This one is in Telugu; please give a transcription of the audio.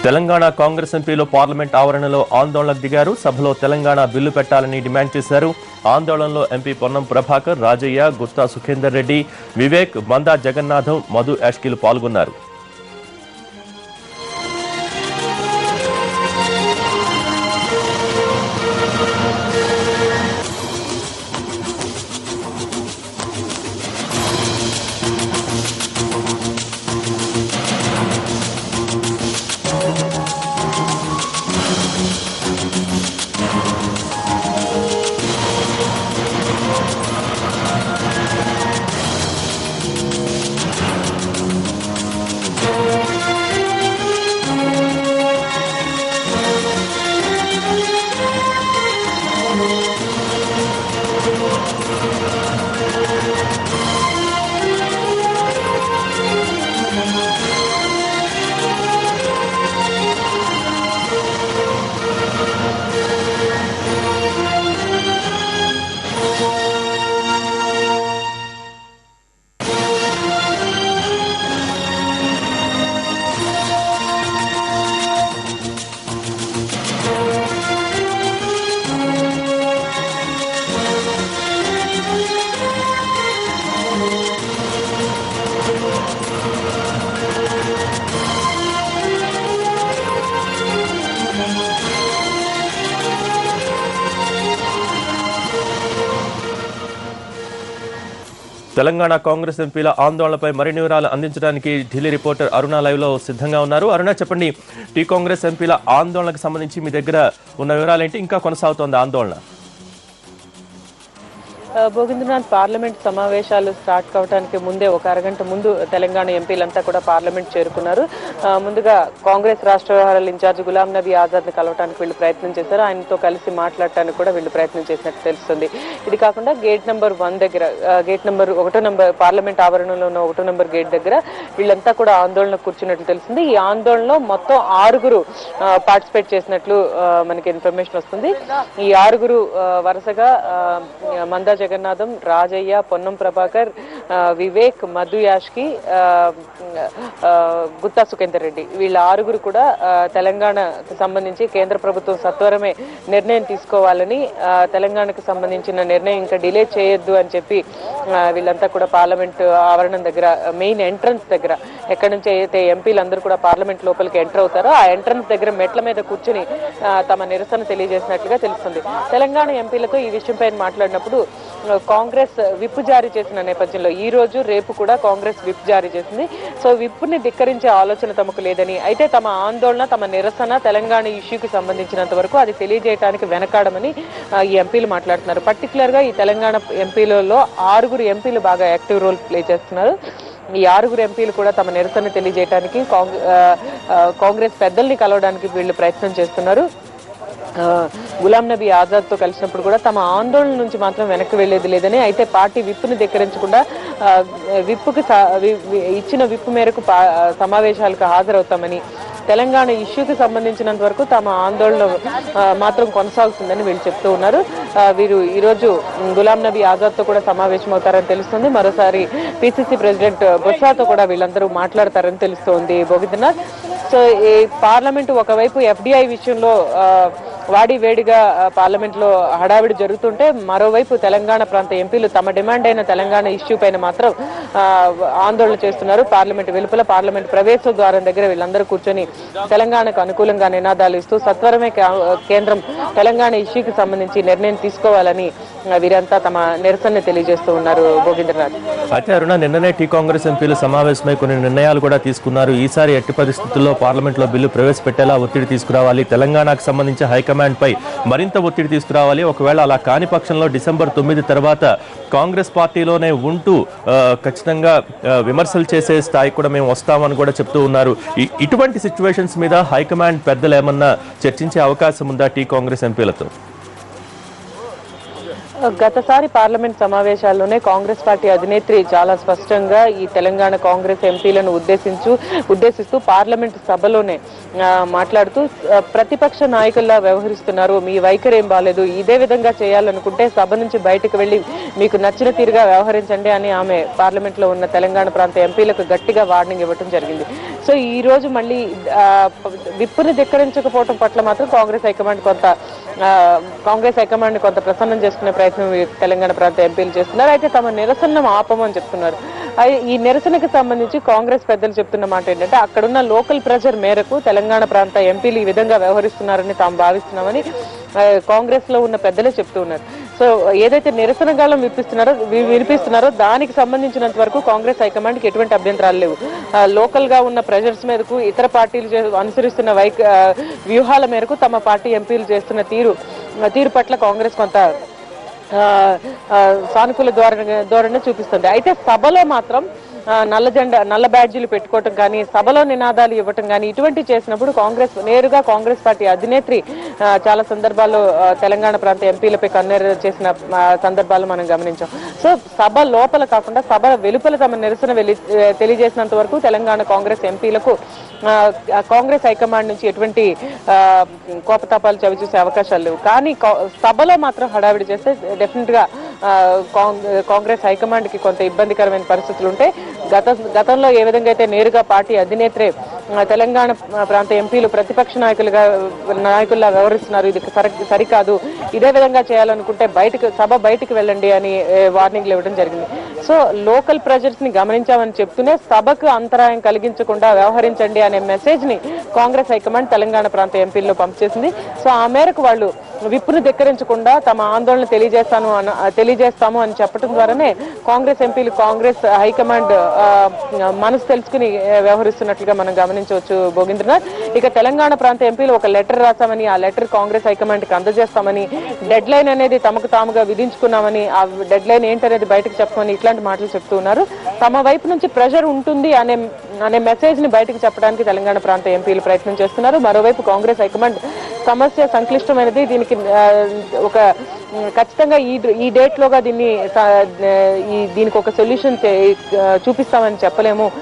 తెలంగాణ కాంగ్రెస్ ఎంపీలు పార్లమెంట్ ఆవరణలో ఆందోళనకు దిగారు. సభలో తెలంగాణ బిల్లు పెట్టాలని డిమాండ్ చేశారు. ఆందోళనలో ఎంపీ పొన్నం ప్రభాకర్, రాజయ్య, గుత్తా సుఖేందర్ రెడ్డి, వివేక్, మందా జగన్నాథం, మధు యాష్కిలు పాల్గొన్నారు. తెలంగాణ కాంగ్రెస్ ఎంపీల ఆందోళనపై మరిన్ని వివరాలు అందించడానికి ఢిల్లీ రిపోర్టర్ అరుణ లైవ్ లో సిద్ధంగా ఉన్నారు. అరుణ, చెప్పండి, టీ కాంగ్రెస్ ఎంపీల ఆందోళనకు సంబంధించి మీ దగ్గర ఉన్న వివరాలేంటి? ఇంకా కొనసాగుతోంది ఆందోళన? భోగేంద్రనాథ్, పార్లమెంట్ సమావేశాలు స్టార్ట్ కావడానికి ముందే ఒక అరగంట ముందు తెలంగాణ ఎంపీలంతా కూడా పార్లమెంట్ చేరుకున్నారు. ముందుగా కాంగ్రెస్ రాష్ట్ర వ్యవహారాల ఇన్ఛార్జ్ గులాం నబీ ఆజాద్ ని కలవడానికి వీళ్ళు ప్రయత్నం చేశారు. ఆయనతో కలిసి మాట్లాడటానికి కూడా వీళ్ళు ప్రయత్నం చేసినట్టు తెలుస్తుంది. ఇది కాకుండా గేట్ నెంబర్ 1 దగ్గర, గేట్ నెంబర్ 1 పార్లమెంట్ ఆవరణలో ఉన్న 1 నెంబర్ గేట్ దగ్గర వీళ్ళంతా కూడా ఆందోళన కూర్చున్నట్లు తెలుస్తుంది. ఈ ఆందోళనలో మొత్తం 6 పార్టిసిపేట్ చేసినట్లు మనకి ఇన్ఫర్మేషన్ వస్తుంది. ఈ 6 వరుసగా మందా జగన్నాథం, రాజయ్య, పొన్నం ప్రభాకర్, వివేక్, మధు యాష్కి, గుత్తా సుఖేందర్ రెడ్డి, వీళ్ళ 6 కూడా తెలంగాణకు సంబంధించి కేంద్ర ప్రభుత్వం సత్వరమే నిర్ణయం తీసుకోవాలని, తెలంగాణకు సంబంధించిన నిర్ణయం ఇంకా డిలే చేయొద్దు అని చెప్పి వీళ్ళంతా కూడా పార్లమెంట్ ఆవరణం దగ్గర, మెయిన్ ఎంట్రన్స్ దగ్గర, ఎక్కడి నుంచి అయితే ఎంపీలందరూ కూడా పార్లమెంట్ లోపలికి ఎంటర్ అవుతారో ఆ ఎంట్రన్స్ దగ్గర మెట్ల మీద కూర్చుని తమ నిరసన తెలియజేసినట్లుగా తెలుస్తుంది. తెలంగాణ ఎంపీలతో ఈ విషయంపై మాట్లాడినప్పుడు కాంగ్రెస్ విప్ జారీ చేసిన నేపథ్యంలో ఈ రోజు రేపు కూడా కాంగ్రెస్ విప్ జారీ చేసింది. సో విప్ని ధిక్కరించే ఆలోచన తమకు లేదని, అయితే తమ ఆందోళన, తమ నిరసన తెలంగాణ ఇష్యూకి సంబంధించినంత వరకు అది తెలియజేయడానికి వెనకాడమని ఈ ఎంపీలు మాట్లాడుతున్నారు. పర్టికులర్ గా ఈ తెలంగాణ ఎంపీలలో 6 ఎంపీలు బాగా యాక్టివ్ రోల్ ప్లే చేస్తున్నారు. ఈ 6 ఎంపీలు కూడా తమ నిరసన తెలియజేయడానికి కాంగ్రెస్ పెద్దల్ని కలవడానికి వీళ్ళు ప్రయత్నం చేస్తున్నారు. గులాం నబీ ఆజాద్ తో కలిసినప్పుడు కూడా తమ ఆందోళన నుంచి మాత్రం వెనక్కి వెళ్లేది లేదని, అయితే పార్టీ విప్పును ధిక్కరించకుండా ఇచ్చిన విప్పు మేరకు సమావేశాలకు హాజరవుతామని, తెలంగాణ ఇష్యూకి సంబంధించినంత వరకు తమ ఆందోళన మాత్రం కొనసాగుతుందని వీళ్ళు చెప్తూ ఉన్నారు. వీరు ఈరోజు గులాం నబీ ఆజాద్ తో కూడా సమావేశం అవుతారని తెలుస్తుంది. మరోసారి పిసిసి ప్రెసిడెంట్ బొత్సాతో కూడా వీళ్ళందరూ మాట్లాడతారని తెలుస్తోంది. భోగేంద్రనాథ్, సో ఈ పార్లమెంట్ ఒకవైపు ఎఫ్డిఐ విషయంలో వాడి వేడిగా పార్లమెంట్ లో హడావిడి జరుగుతుంటే, మరోవైపు తెలంగాణ ప్రాంత ఎంపీలు తమ డిమాండ్ అయిన తెలంగాణ ఇష్యూ పైన మాత్రం ఆందోళన చేస్తున్నారు. పార్లమెంట్ వెలుపల, పార్లమెంట్ ప్రవేశ ద్వారం దగ్గర వీళ్ళందరూ కూర్చొని తెలంగాణకు అనుకూలంగా నినాదాలు ఇస్తూ సత్వరమే కేంద్రం తెలంగాణ ఇష్యూకి సంబంధించి నిర్ణయం తీసుకోవాలని వీరంతా తమ నిరసన తెలియజేస్తూ ఉన్నారు. భోగేంద్రనాథ్, అయితే అరుణ, నిన్ననే టీ కాంగ్రెస్ ఎంపీలు సమావేశమై కొన్ని నిర్ణయాలు కూడా తీసుకున్నారు. ఈసారి ఎట్టి పరిస్థితుల్లో పార్లమెంట్ లో బిల్లు ప్రవేశపెట్టేలా ఒత్తిడి తీసుకురావాలి, తెలంగాణకు సంబంధించి హైకమాండ్ పై మరింత ఒత్తిడి తీసుకురావాలి. ఒకవేళ అలా కాని పక్షంలో డిసెంబర్ 9 తర్వాత కాంగ్రెస్ పార్టీలోనే ఉంటూ ఖచ్చితంగా విమర్శలు చేసే స్థాయి కూడా మేము వస్తామని కూడా చెప్తూ ఉన్నారు. ఇటువంటి సిచ్యువేషన్స్ మీద హైకమాండ్ పెద్దలు ఏమన్నా చర్చించే అవకాశం ఉందా టీ కాంగ్రెస్ ఎంపీలతో? గతసారి పార్లమెంట్ సమావేశాల్లోనే కాంగ్రెస్ పార్టీ అధినేత్రి చాలా స్పష్టంగా ఈ తెలంగాణ కాంగ్రెస్ ఎంపీలను ఉద్దేశిస్తూ పార్లమెంట్ సభలోనే మాట్లాడుతూ ప్రతిపక్ష నాయకుల్లా వ్యవహరిస్తున్నారు, మీ వైఖరి ఏం బాలేదు, ఇదే విధంగా చేయాలనుకుంటే సభ నుంచి బయటకు వెళ్లి మీకు నచ్చిన తీరుగా వ్యవహరించండి అని ఆమె పార్లమెంట్ లో ఉన్న తెలంగాణ ప్రాంత ఎంపీలకు గట్టిగా వార్నింగ్ ఇవ్వడం జరిగింది. సో ఈ రోజు మళ్ళీ విప్పుని ధిక్కరించకపోవడం పట్ల మాత్రం కాంగ్రెస్ హైకమాండ్ కొంత ప్రసన్నం చేసుకునే ప్రయత్నం తెలంగాణ ప్రాంత ఎంపీలు చేస్తున్నారు. అయితే తమ నిరసన ఆపమని చెప్తున్నారు. ఈ నిరసనకు సంబంధించి కాంగ్రెస్ పెద్దలు చెప్తున్న మాట ఏంటంటే అక్కడున్న లోకల్ ప్రెషర్ మేరకు తెలంగాణ ప్రాంత ఎంపీలు ఈ విధంగా వ్యవహరిస్తున్నారని తాము భావిస్తున్నామని కాంగ్రెస్ లో ఉన్న పెద్దలే చెప్తూ ఉన్నారు. సో ఏదైతే నిరసన గాలం వినిపిస్తున్నారో దానికి సంబంధించినంత వరకు కాంగ్రెస్ హైకమాండ్ కి ఎటువంటి అభ్యంతరాలు లేవు. లోకల్ గా ఉన్న ప్రెషర్స్ మేరకు ఇతర పార్టీలు అనుసరిస్తున్న వ్యూహాల మేరకు తమ పార్టీ ఎంపీలు చేస్తున్న తీరు పట్ల కాంగ్రెస్ కొంత సానుకూల ధోరణి చూపిస్తుంది. అయితే సభలో మాత్రం నల్ల బ్యాడ్జీలు పెట్టుకోవటం కానీ సభలో నినాదాలు ఇవ్వటం కానీ ఇటువంటి చేసినప్పుడు నేరుగా కాంగ్రెస్ పార్టీ అధినేత్రి చాలా సందర్భాల్లో తెలంగాణ ప్రాంత ఎంపీలపై కన్నెర చేసిన సందర్భాలు మనం గమనించాం. సో సభ లోపల కాకుండా సభ వెలుపల తమ నిరసన తెలియజేసినంత వరకు తెలంగాణ కాంగ్రెస్ ఎంపీలకు కాంగ్రెస్ హైకమాండ్ నుంచి ఎటువంటి కోపతాపాలు చవిచూసే అవకాశాలు లేవు. కానీ సభలో మాత్రం హడావిడి చేస్తే డెఫినెట్ గా కాంగ్రెస్ హైకమాండ్ కి కొంత ఇబ్బందికరమైన పరిస్థితులు ఉంటాయి. గతంలో ఏ విధంగా అయితే నేరుగా పార్టీ అధినేత్రే తెలంగాణ ప్రాంత ఎంపీలు ప్రతిపక్ష నాయకుల్లా వ్యవహరిస్తున్నారు, ఇది సరికాదు, ఇదే విధంగా చేయాలనుకుంటే సభ బయటికి వెళ్ళండి అని వార్నింగ్లు ఇవ్వడం జరిగింది. సో లోకల్ ప్రెజర్స్ ని గమనించామని చెప్తూనే సభకు అంతరాయం కలిగించకుండా వ్యవహరించండి అనే మెసేజ్ ని కాంగ్రెస్ హైకమాండ్ తెలంగాణ ప్రాంత ఎంపీల్లో పంపించేసింది. సో ఆ మేరకు వాళ్ళు విప్పును ధిక్కరించకుండా తమ ఆందోళన తెలియజేస్తాము అని చెప్పడం ద్వారానే కాంగ్రెస్ ఎంపీలు కాంగ్రెస్ హైకమాండ్ మనసు తెలుసుకుని వ్యవహరిస్తున్నట్లుగా మనం గమనించవచ్చు భోగేంద్రనాథ్. ఇక తెలంగాణ ప్రాంత ఎంపీలు ఒక లెటర్ రాశామని ఆ లెటర్ కాంగ్రెస్ హైకమాండ్ కి అందజేస్తామని, డెడ్ లైన్ అనేది తమకు తాముగా విధించుకున్నామని, ఆ డెడ్ లైన్ ఏంటనేది బయటకు చెప్పమని ఇట్లాంటి మాటలు చెప్తూ ఉన్నారు. తమ వైపు నుంచి ప్రెషర్ ఉంటుంది అనే మెసేజ్ ని బయటకు చెప్పడానికి తెలంగాణ ప్రాంత ఎంపీలు ప్రయత్నం చేస్తున్నారు. మరోవైపు కాంగ్రెస్ హైకమాండ్ సమస్య సంక్లిష్టమైనది, దీనికి ఒక ఖచ్చితంగా ఈ డేట్ లోగా దీనికి ఒక సొల్యూషన్ చూపిస్తామని చెప్పలేము.